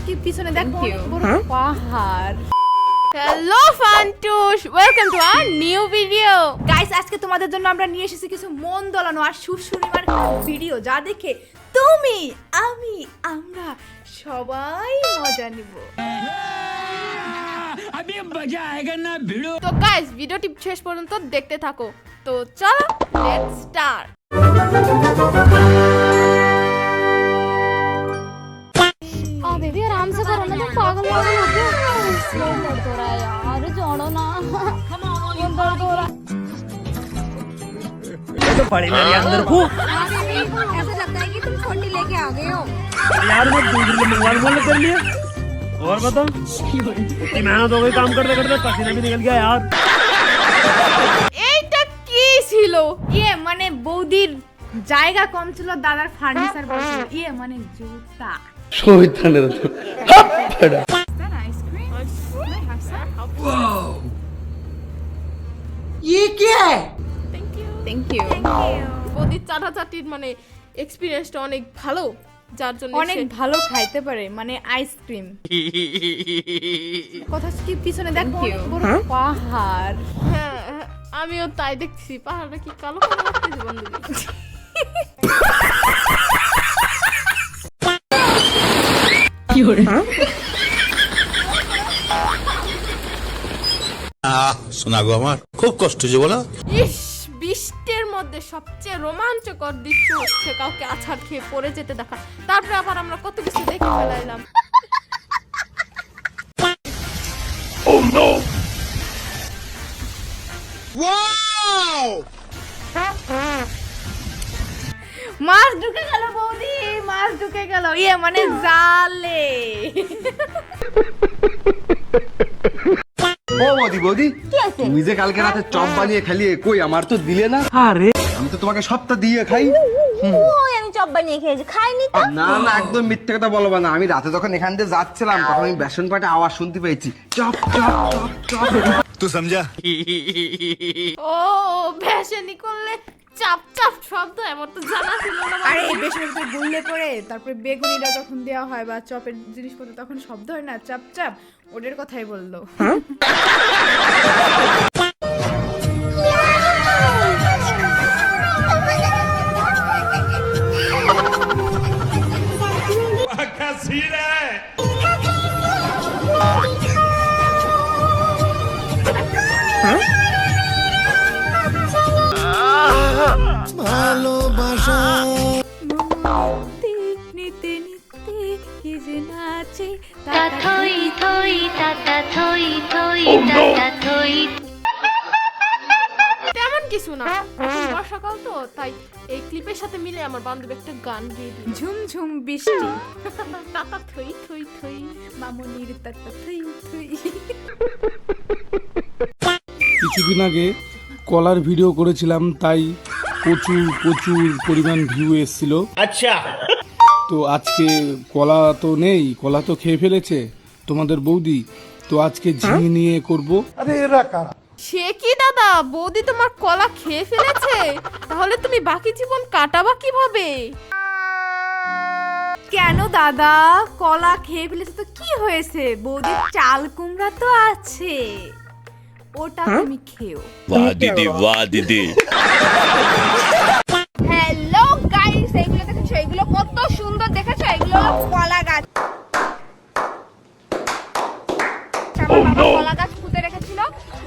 কি পিছনে দেখো অনেক বড় পাহাড়। Hello Funtoosh, welcome to our new video. Guys, আজকে তোমাদের জন্য আমরা নিয়ে এসেছি কিছু মন দোলানো আর সুরসুরিমার ভিডিও, যা দেখে তুমি, আমি, আমরা সবাই মজা নিব। তো গাইস, ভিডিওটি শেষ পর্যন্ত দেখতে থাকো। তো চলো লেটস স্টার্ট। बेबी आराम से करो ना, तुम पागल वागल हो गए। स्लो दर्द हो रहा है यार, जोड़ो ना। वो दर्द हो रहा है तो पड़े मेरे अंदर को। ऐसा लगता है कि तुम छोटी लेके आ गए हो यार। मैं दूसरे मंगवाल बोल कर लिया। और बता इतनी मेहनत हो गई काम करते करते, पसीना भी निकल गया यार। এইটা কি ছিল? মানে বৌদির জায়গা কম ছিল, দাদার ফার্নিচার বসছিল। মানে জুতা। শয়তানের তো হাপড়া। ये क्या है? Thank you. বৌদির চাটাচাটির মানে এক্সপেরিয়েন্সটা অনেক ভালো, যার জন্য অনেক ভালো খাইতে পারে, মানে আইসক্রিম। কথা কি পিছনে দেখো অনেক বড় পাহাড়। হ্যাঁ, আমিও তাই দেখছি। পাহাড়টা কি কালো কালো লাগতেছে বন্ধু? শোনা গো, আমার খুব কষ্ট হচ্ছে বলো। ইস, বৃষ্টির মধ্যে সবচেয়ে রোমাঞ্চকর দৃশ্য হচ্ছে কাউকে আছাড় খেয়ে পড়ে যেতে দেখা। তারপরে আবার আমরা কত কিছু দেখে ফেলাইলাম। Oh no! Wow! মাছ ঢুকে গেল বৌদি, মাছ ঢুকে গেল। মানে জালে। ও বৌদি তুমি যে কালকে রাতে চপ বানিয়ে খালিয়ে কই আমার তো দিলে না। আরে আমি তো তোমাকে সবটা দিয়ে খাই। ওই আমি চপ বানিয়ে খেয়েছি, খাইনি তো। না না, একদম মিথ্যে কথা বলবা না। আমি রাতে যখন এখান দিয়ে যাচ্ছিলাম তখন আমি বেসন পাটে আওয়াজ শুনতে পেয়েছি, চপ চপ চপ চপ। তুই সমঝা? ও ভেসেনি করলে চাপ চাপ শব্দ এমন তো জানা ছিল না। আরে বেসনের ভিতরে গুললে পরে তারপরে বেগুনিটা যখন দেওয়া হয় বা চপের জিনিসপত্র তখন শব্দ হয় না, চাপ চাপ, ওদের কথাই বললো। ভালোবাসা নিতে নিতে কি যে নাচে তা থই থই তা থই থই তা থই। তেমন কিছু না, এখন বর্ষাকাল তো, তাই এই ক্লিপের সাথে মিলে আমার বান্ধবী একটা গান গেয়ে দিল। ঝুমঝুম বৃষ্টি, তাতা থই থই থই, মামনির তাতা থই থই। কিছুদিন আগে কলার ভিডিও করেছিলাম, তাই প্রচুর প্রচুর পরিমাণ ভিউ এসেছিল। আচ্ছা, তো আজকে কলা তো নেই, কলা তো খেয়ে ফেলেছে তোমাদের বৌদি। তো আজকে ঝিঙে নিয়ে করব। সে কি দাদা, বৌদি তোমার কলা খেয়ে ফেলেছে? তাহলে তুমি বাকি জীবন কাটাবা কিভাবে? কেন দাদা, কলা খেয়ে ফেলেছে তো কি হয়েছে? বৌদির চাল কুমড়া তো আছে, ওটা তুমি খেও। বাহ দিদি, বাহ দিদি। হ্যালো গাইস, এইগুলো দেখেছো? এগুলো কত সুন্দর দেখেছো? এগুলো কলা গাছ। আমার বাবা কলা গাছ পুঁতে রেখেছিল,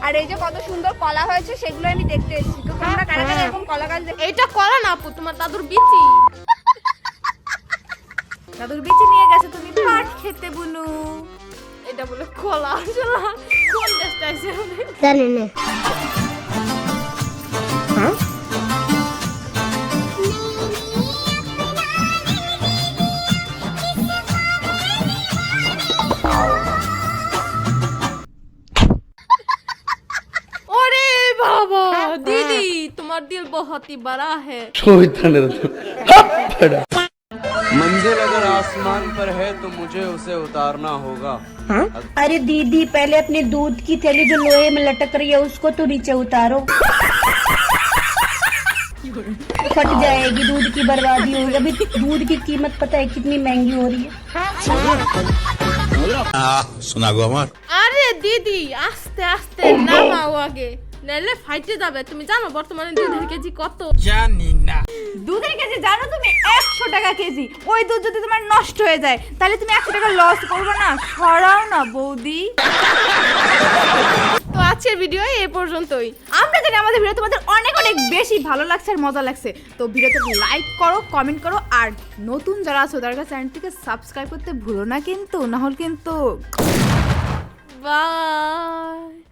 আর এই যে কত সুন্দর কলা হয়েছে সেগুলো আমি দেখতে এসেছি। তো তোমরা কারা কারা এরকম কলা গাছ এইটা কলা না আপু, তোমার দাদুর বিচি। দাদুর বিচি নিয়ে গেছে, তুমি পাট খেতে বুনু। এটা বলে কলা? আসলে কোন দেশটা আছে জানি না। ওরে বাবা, दीदी তোমার दिल बहुत ही बड़ा है। শয়তানের তো হাপড়া। मंजिल अगर आसमान पर है तो मुझे उसे उतारना होगा। अरे दीदी, पहले अपने दूध की थैली जो लोहे में लटक रही है उसको तो नीचे उतारो। फट जाएगी, दूध की बर्बादी होगी। अभी दूध की कीमत पता है कितनी महंगी हो रही है। सुना गो हमार আরে দিদি আস্তে আস্তে নামাও আগে, নাহলে ফাইটে যাবে। তুমি জানো বর্তমানে দুধের কেজি কত? দুধের কেজি জানো তুমি 100 টাকা কেজি। ওই দুধ যদি তোমার নষ্ট হয়ে যায় তাহলে তুমি 100 টাকা লস করবে না? সরাও না বৌদি। তো আজকের ভিডিও এই পর্যন্তই। আমরা জানি আমাদের ভিডিও তোমাদের অনেক অনেক বেশি ভালো লাগছে আর মজা লাগছে। তো ভিডিওতে লাইক করো, কমেন্ট করো, আর নতুন যারা আছো তাদের চ্যানেলটিকে সাবস্ক্রাইব করতে ভুলো না কিন্তু, না হলে কিন্তু বাই।